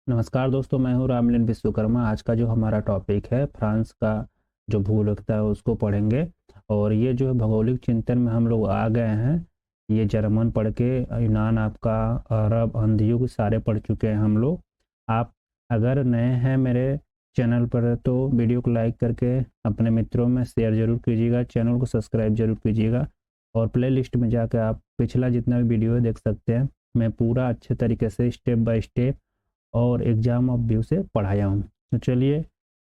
नमस्कार दोस्तों, मैं हूँ रामलीन विश्वकर्मा। आज का जो हमारा टॉपिक है फ्रांस का जो भूगोलकता है उसको पढ़ेंगे। और ये जो है भौगोलिक चिंतन में हम लोग आ गए हैं। ये जर्मन पढ़ के यूनान, आपका अरब, अंधयुग सारे पढ़ चुके हैं हम लोग। आप अगर नए हैं मेरे चैनल पर तो वीडियो को लाइक करके अपने मित्रों में शेयर जरूर कीजिएगा, चैनल को सब्सक्राइब जरूर कीजिएगा। और प्ले लिस्ट में जाकर आप पिछला जितना भी वीडियो है देख सकते हैं। मैं पूरा अच्छे तरीके से स्टेप बाय स्टेप और एग्जाम ऑफ व्यू से पढ़ाया हूँ। तो चलिए,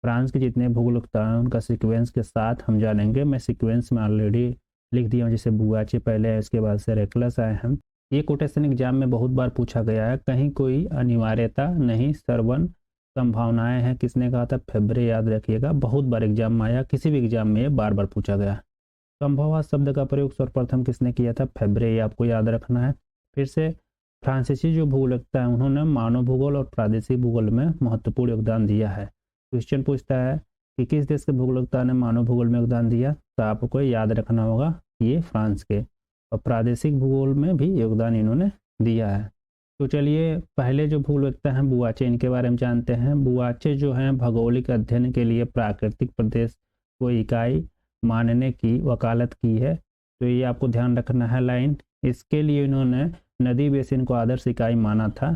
फ्रांस के जितने भूगोलकता हैं उनका सीक्वेंस के साथ हम जानेंगे। मैं सीक्वेंस में ऑलरेडी लिख दिया हूँ, जैसे बुआचे पहले है, इसके बाद से रेकलस आए हैं। ये कोटेशन एग्जाम में बहुत बार पूछा गया है। कहीं कोई अनिवार्यता नहीं, सर्वन संभावनाएं हैं। किसने कहा था? फेब्रे। याद रखिएगा, बहुत बार एग्जाम में आया, किसी भी एग्जाम में ये बार बार पूछा गया। संभववाद शब्द का प्रयोग सर्वप्रथम किसने किया था? फेब्रे। ये आपको याद रखना है। फिर से फ्रांसीसी जो भूगोलकता है उन्होंने मानव भूगोल और प्रादेशिक भूगोल में महत्वपूर्ण योगदान दिया है। क्वेश्चन पूछता है कि किस देश के भूगोलकता ने मानव भूगोल में योगदान दिया, तो आपको याद रखना होगा ये फ्रांस के। और प्रादेशिक भूगोल में भी योगदान इन्होंने दिया है। तो चलिए, पहले जो भूगोलकता हैं बुआचे, इनके बारे में जानते हैं। बुआचे जो हैं भौगोलिक अध्ययन के लिए प्राकृतिक प्रदेश को इकाई मानने की वकालत की है। तो ये आपको ध्यान रखना है लाइन। इसके लिए इन्होंने नदी बेसिन को आदर्श इकाई माना था।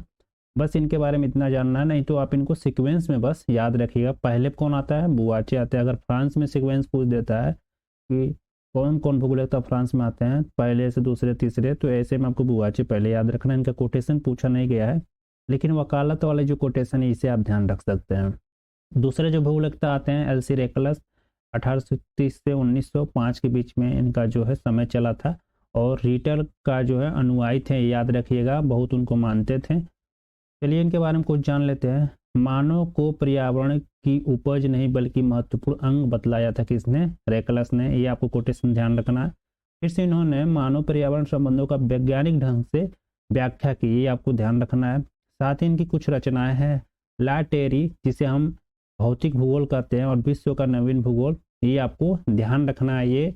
बस इनके बारे में इतना जानना है, नहीं तो आप इनको सीक्वेंस में बस याद रखिएगा। पहले कौन आता है? बुआचे आते हैं। अगर फ्रांस में सीक्वेंस पूछ देता है कि कौन कौन भूगोलकता फ्रांस में आते हैं पहले से दूसरे तीसरे, तो ऐसे में आपको बुआचे पहले याद रखना है। इनका कोटेशन पूछा नहीं गया है, लेकिन वकालत वाले जो कोटेशन है इसे आप ध्यान रख सकते हैं। दूसरे जो भूगोलकता आते हैं एलसी रेकलस, 1830 से 1905 के बीच में इनका जो है समय चला था। और रीटर का जो है अनुयायी थे, याद रखिएगा, बहुत उनको मानते थे। चलिए इनके बारे में कुछ जान लेते हैं। मानव को पर्यावरण की उपज नहीं बल्कि महत्वपूर्ण अंग बतलाया था। किसने? रेकलस ने। ये आपको कोटेशन ध्यान रखना है। फिर से इन्होंने मानव पर्यावरण संबंधों का वैज्ञानिक ढंग से व्याख्या की, ये आपको ध्यान रखना है। साथ ही इनकी कुछ रचनाएं हैं। ला टेरी, जिसे हम भौतिक भूगोल कहते हैं, और विश्व का नवीन भूगोल, ये आपको ध्यान रखना है। ये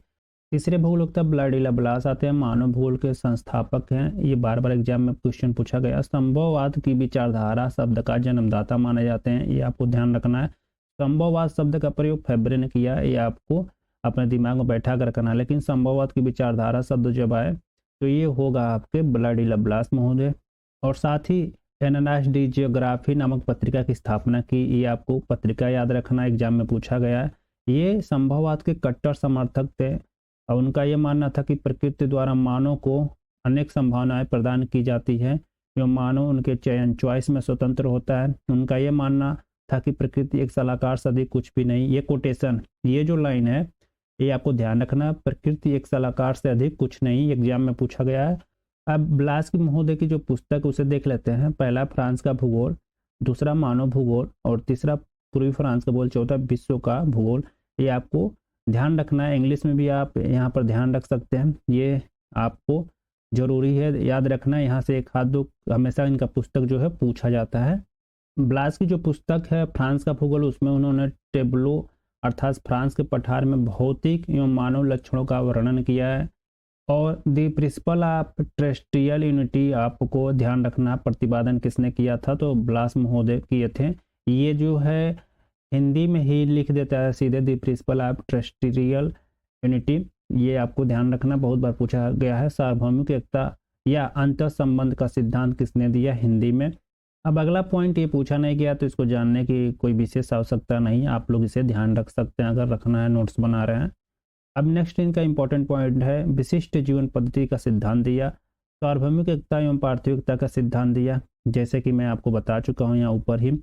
तीसरे भूगोलकता ब्लाडी लाप्लास आते हैं, मानव भूगोल के संस्थापक हैं। ये बार बार एग्जाम में क्वेश्चन पूछा गया। संभववाद की विचारधारा शब्द का जन्मदाता माने जाते हैं, ये आपको ध्यान रखना है। संभववाद शब्द का प्रयोग फेब्रे ने किया, ये आपको अपने दिमाग में बैठा कर रखना है। लेकिन संभववाद की विचारधारा शब्द जब आए तो ये होगा आपके ब्लाडी लाप्लास महोदय। और साथ ही एनानास डी जियोग्राफी नामक पत्रिका की स्थापना की, ये आपको पत्रिका याद रखना, एग्जाम में पूछा गया है। ये संभववाद के कट्टर समर्थक थे और उनका यह मानना था कि प्रकृति द्वारा मानव को अनेक संभावनाएं प्रदान की जाती है एवं मानव उनके चयन चॉइस में स्वतंत्र होता है। उनका यह मानना था कि प्रकृति एक सलाहकार से अधिक कुछ भी नहीं। ये कोटेशन, ये जो लाइन है, ये आपको ध्यान रखना। प्रकृति एक सलाहकार से अधिक कुछ नहीं, एग्जाम में पूछा गया है। अब ब्लास्की महोदय की जो पुस्तक उसे देख लेते हैं। पहला फ्रांस का भूगोल, दूसरा मानव भूगोल, और तीसरा पूर्वी फ्रांस का भूगोल, चौथा विश्व का भूगोल। ये आपको ध्यान रखना है। इंग्लिश में भी आप यहाँ पर ध्यान रख सकते हैं, ये आपको जरूरी है याद रखना। यहाँ से एक हाथ दो हमेशा इनका पुस्तक जो है पूछा जाता है। ब्लास की जो पुस्तक है फ्रांस का भूगोल, उसमें उन्होंने टेबलो अर्थात फ्रांस के पठार में भौतिक एवं मानव लक्षणों का वर्णन किया है। और the principle of terrestrial unity आपको ध्यान रखना, प्रतिपादन किसने किया था? तो ब्लास महोदय किए थे। ये जो है हिंदी में ही लिख देता है सीधे, the principle of terrestrial unity. ये आपको ध्यान रखना, बहुत बार पूछा गया है। सार्वभौमिक एकता या अंतर संबंध का सिद्धांत किसने दिया? हिंदी में। अब अगला पॉइंट ये पूछा नहीं गया तो इसको जानने की कोई विशेष आवश्यकता नहीं, आप लोग इसे ध्यान रख सकते हैं अगर रखना है, नोट्स बना रहे हैं। अब नेक्स्ट इनका इंपॉर्टेंट पॉइंट है, विशिष्ट जीवन पद्धति का सिद्धांत दिया, सार्वभौमिक एकता एवं पार्थिविकता का सिद्धांत दिया, जैसे कि मैं आपको बता चुका हूँ यहाँ ऊपर ही।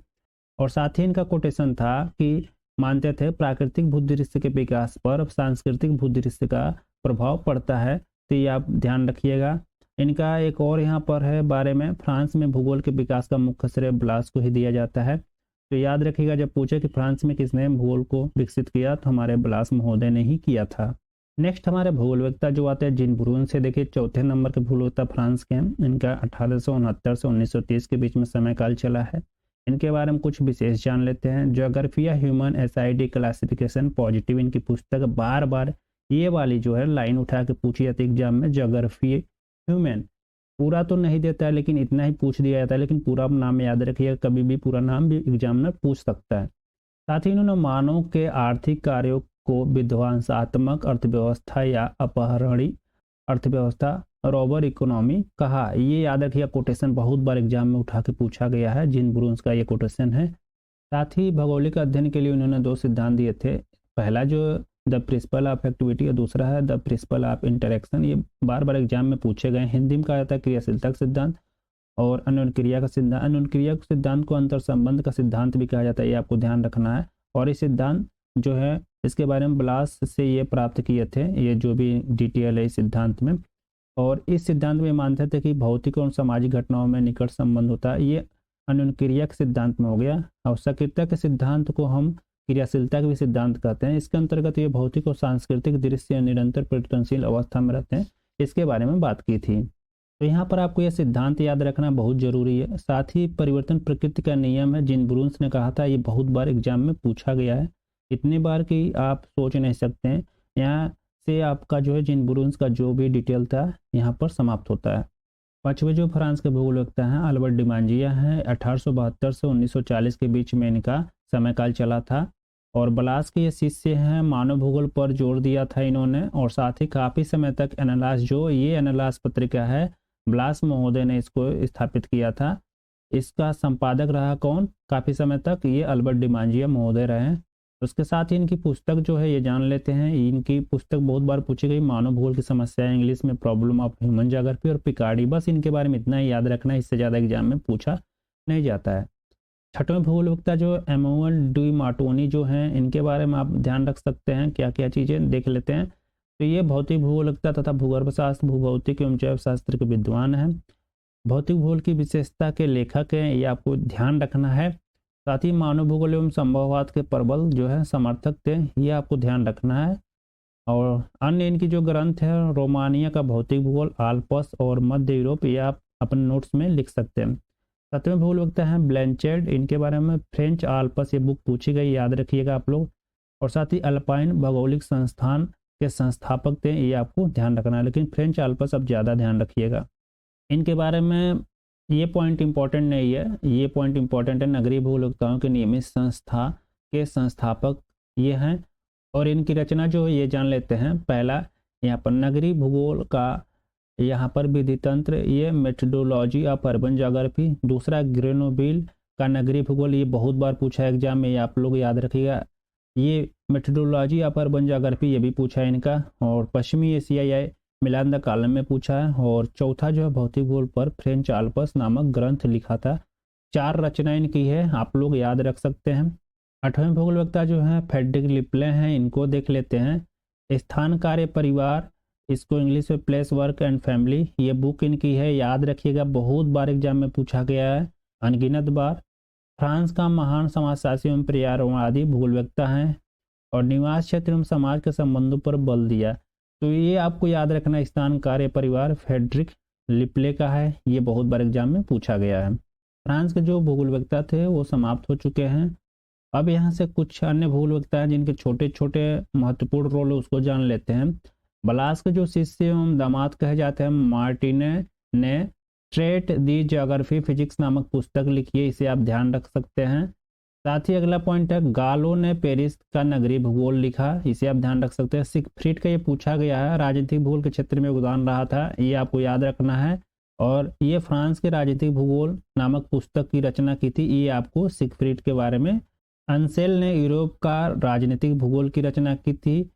और साथ ही इनका कोटेशन था कि मानते थे प्राकृतिक भूदृश्य के विकास पर सांस्कृतिक भूदृश्य का प्रभाव पड़ता है। तो ये आप ध्यान रखिएगा। इनका एक और यहाँ पर है बारे में, फ्रांस में भूगोल के विकास का मुख्य श्रेय ब्लास को ही दिया जाता है। तो याद रखिएगा, जब पूछे कि फ्रांस में किसने भूगोल को विकसित किया, तो हमारे ब्लास महोदय ने ही किया था। नेक्स्ट हमारे भूगोलवेत्ता जो आते हैं जीन ब्रून से, देखिए चौथे नंबर के भूगोलवेत्ता फ्रांस के हैं। इनका 1869 से 1930 के बीच में समय काल चला है। इनके बारे में कुछ विशेष जान लेते हैं। ज्योग्राफिया ह्यूमन एसआईडी क्लासिफिकेशन पॉजिटिव, इनकी पुस्तक बार बार ये वाली जो है लाइन उठा के पूछी जाती है एग्जाम में, ज्योग्राफी ह्यूमन पूरा तो नहीं देता है लेकिन इतना ही पूछ दिया जाता है, लेकिन पूरा नाम याद रखिएगा, कभी भी पूरा नाम भी एग्जामिनर पूछ सकता है। साथ ही इन्होंने मानव के आर्थिक कार्यों को विध्वंसात्मक अर्थव्यवस्था या अपहरणीय अर्थव्यवस्था रॉबर इकोनॉमी कहा। ये याद रखिएगा, कोटेशन बहुत बार एग्जाम में उठा के पूछा गया है, जिन ब्रून्स का ये कोटेशन है। साथ ही भौगोलिक अध्ययन के लिए उन्होंने 2 सिद्धांत दिए थे। पहला जो द प्रिंसिपल ऑफ एक्टिविटी और दूसरा है द प्रिंसिपल ऑफ इंटरेक्शन। ये बार बार एग्जाम में पूछे गए। हिंदी में कहा जाता है क्रियाशीलता का सिद्धांत और अन्योन्य का सिद्धांत। अन्योन्य सिद्धांत को अंतर संबंध का सिद्धांत भी कहा जाता है, ये आपको ध्यान रखना है। और इस सिद्धांत जो है इसके बारे में ब्लास से ये प्राप्त किए थे, ये जो भी डिटेल है इस सिद्धांत में। और इस सिद्धांत में मानते थे कि भौतिक और सामाजिक घटनाओं में निकट संबंध होता है, ये अन्योन्य के सिद्धांत में हो गया। और सक्रियता के सिद्धांत को हम क्रियाशीलता के भी सिद्धांत कहते हैं। इसके अंतर्गत ये भौतिक और सांस्कृतिक दृश्य निरंतर परिवर्तनशील अवस्था में रहते हैं, इसके बारे में बात की थी। तो यहाँ पर आपको यह सिद्धांत याद रखना बहुत जरूरी है। साथ ही परिवर्तन प्रकृति का नियम है, जिन ब्रून्स ने कहा था, ये बहुत बार एग्जाम में पूछा गया है, इतनी बार कि आप सोच नहीं सकते हैं। यहाँ से आपका जो है जिन ब्रून्स का जो भी डिटेल था यहाँ पर समाप्त होता है। पांचवें जो फ्रांस के भूगोलवेत्ता हैं अल्बर्ट डिमांजिया हैं। 1872 से 1940 के बीच में इनका समयकाल चला था। और ब्लास के ये शिष्य हैं, मानव भूगोल पर जोर दिया था इन्होंने। और साथ ही काफ़ी समय तक एनालास, जो ये एनालास पत्रिका है, ब्लास महोदय ने इसको स्थापित किया था। इसका संपादक रहा कौन काफ़ी समय तक? ये अल्बर्ट डिमांजिया महोदय रहे। उसके साथ ही इनकी पुस्तक जो है ये जान लेते हैं। इनकी पुस्तक बहुत बार पूछी गई, मानव भूगोल की समस्या, इंग्लिश में प्रॉब्लम ऑफ ह्यूमन ज्योग्राफी और पिकार्डी। बस इनके बारे में इतना ही याद रखना है, इससे ज़्यादा एग्जाम में पूछा नहीं जाता है। छठवें भूगोलवेत्ता जो एमुअल डी मार्टोनी जो हैं, इनके बारे में आप ध्यान रख सकते हैं, क्या क्या चीज़ें देख लेते हैं। तो ये भौतिक भूगोलवेत्ता तथा भूगर्भशास्त्र, भूभौतिक एवं जैव शास्त्र के विद्वान हैं। भौतिक भूगोल की विशेषता के लेखक हैं, ये आपको ध्यान रखना है। साथ ही मानव भूगोल एवं संभववाद के प्रबल जो है समर्थक थे, ये आपको ध्यान रखना है। और अन्य इनकी जो ग्रंथ है, रोमानिया का भौतिक भूगोल, आल्प्स और मध्य यूरोप, ये आप अपने नोट्स में लिख सकते हैं। सातवें भूगोलवेत्ता हैं ब्लैंचेट, इनके बारे में फ्रेंच आल्प्स ये बुक पूछी गई, याद रखिएगा आप लोग। और साथ ही अल्पाइन भौगोलिक संस्थान के संस्थापक थे, ये आपको ध्यान रखना है, लेकिन फ्रेंच आल्प्स अब ज़्यादा ध्यान रखिएगा। इनके बारे में ये पॉइंट इंपॉर्टेंट नहीं है, ये पॉइंट इंपॉर्टेंट है, नगरीय भूगोलवेत्ताओं के नियमित संस्था के संस्थापक ये हैं। और इनकी रचना जो है ये जान लेते हैं। पहला यहाँ पर नगरीय भूगोल का यहाँ पर विधि तंत्र, ये मेथडोलॉजी ऑफ अर्बन ज्योग्राफी। दूसरा ग्रेनोबिल का नगरीय भूगोल, ये बहुत बार पूछा है एग्जाम में, ये आप लोग याद रखिएगा। ये मेथडोलॉजी ऑफ अर्बन ज्योग्राफी ये भी पूछा है इनका। और पश्चिमी एशिया या मिलान द कॉलम में पूछा है। और चौथा जो है भौतिक भूगोल पर फ्रेंच आल्प्स नामक ग्रंथ लिखा था। 4 रचना इनकी है, आप लोग याद रख सकते हैं। 8वें भूगोलवेत्ता जो है फ्रेडरिक लिपले हैं, इनको देख लेते हैं। स्थान कार्य परिवार, इसको इंग्लिश में प्लेस वर्क एंड फैमिली, ये बुक इनकी है, याद रखिएगा, बहुत बार एग्जाम में पूछा गया है, अनगिनत बार। फ्रांस का महान समाजशास्त्री एवं पर्यावरणवादी भूगोलवेत्ता हैं। और निवास क्षेत्र एवं समाज के संबंधों पर बल दिया, तो ये आपको याद रखना, स्थान कार्य परिवार फ्रेडरिक लिपले का है, ये बहुत बार एग्जाम में पूछा गया है। फ्रांस के जो भूगोलवेत्ता थे वो समाप्त हो चुके हैं। अब यहाँ से कुछ अन्य भूगोलवेत्ता हैं जिनके छोटे छोटे महत्वपूर्ण रोल है, उसको जान लेते हैं। ब्लास के जो शिष्य एवं दामाद कहे जाते हैं, मार्टिने ने ट्रेट दी ज्योग्राफी फिजिक्स नामक पुस्तक लिखी है, इसे आप ध्यान रख सकते हैं। साथ ही अगला पॉइंट है, गालो ने पेरिस का नगरीय भूगोल लिखा, इसे आप ध्यान रख सकते हैं। सिगफ्रीड का ये पूछा गया है, राजनीतिक भूगोल के क्षेत्र में योगदान रहा था, ये आपको याद रखना है। और ये फ्रांस के राजनीतिक भूगोल नामक पुस्तक की रचना की थी, ये आपको सिगफ्रीड के बारे में। अंसेल ने यूरोप का राजनीतिक भूगोल की रचना की थी।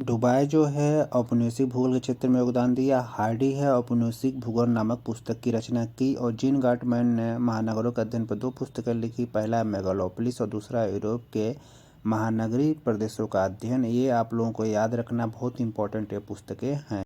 डुबाई जो है औपनिवेशिक भूगोल के क्षेत्र में योगदान दिया। हार्डी है औपनिवेशिक भूगोल नामक पुस्तक की रचना की। और जीन गार्टमैन ने महानगरों के अध्ययन पर 2 पुस्तकें लिखी, पहला मेगालोपोलिस और दूसरा यूरोप के महानगरीय प्रदेशों का अध्ययन। ये आप लोगों को याद रखना बहुत इंपॉर्टेंट ये पुस्तकें हैं।